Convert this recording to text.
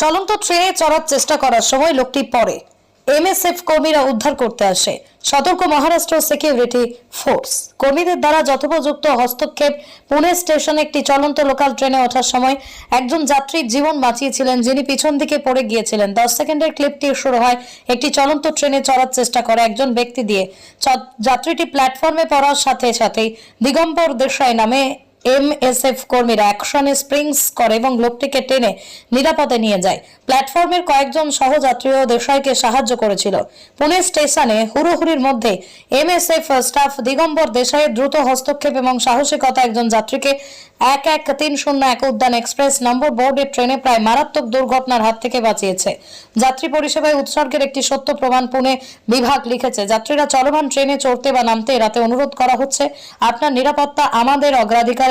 চলন্ত ট্রেনে চড়ার চেষ্টা করার সময় লোকটি পড়ে। এমএসএফ কর্মীরা উদ্ধার করতে আসে। সতর্ক মহারাষ্ট্র সিকিউরিটি ফোর্স কর্মীদের দ্বারা যথোপযুক্ত হস্তক্ষেপ। পুনে স্টেশনে একটি চলন্ত লোকাল ট্রেনে ওঠার সময় একজন যাত্রীর জীবন বাঁচিয়েছিলেন, যিনি পিছন দিকে পড়ে গিয়েছিলেন। 10 সেকেন্ডের ক্লিপটি শুরু হয় একটি চলন্ত ট্রেনে চড়ার চেষ্টা করা একজন ব্যক্তি দিয়ে। যাত্রীটি প্ল্যাটফর্মে পড়ার সাথে সাথেই দিগম্বর দেশাই নামে এমএসএফ কর্মীরা অ্যাকশনে স্প্রিংস করে এবং লোকটিকে টেনে নিরাপদে নিয়ে যায়। প্ল্যাটফর্মের কয়েকজন সহযাত্রীও দেশাইকে সাহায্য করেছিল। পুনে স্টেশনে হুড়োহুড়ির মধ্যে এমএসএফ স্টাফ দিগম্বর দেশাইয়ের দ্রুত হস্তক্ষেপ এবং সাহসিকতা একজন যাত্রীকে 11301 উদ্যান এক্সপ্রেস নম্বর বোর্ডের ট্রেনে প্রায় মারাত্মক দুর্ঘটনার হাত থেকে বাঁচিয়েছে। যাত্রী পরিষেবায় উৎসর্গের একটি সত্য প্রমাণ পুনে বিভাগ লিখেছে। যাত্রীরা চলমান ট্রেনে চড়তে বা নামতে রাতে অনুরোধ করা হচ্ছে, আপনার নিরাপত্তা আমাদের অগ্রাধিকার।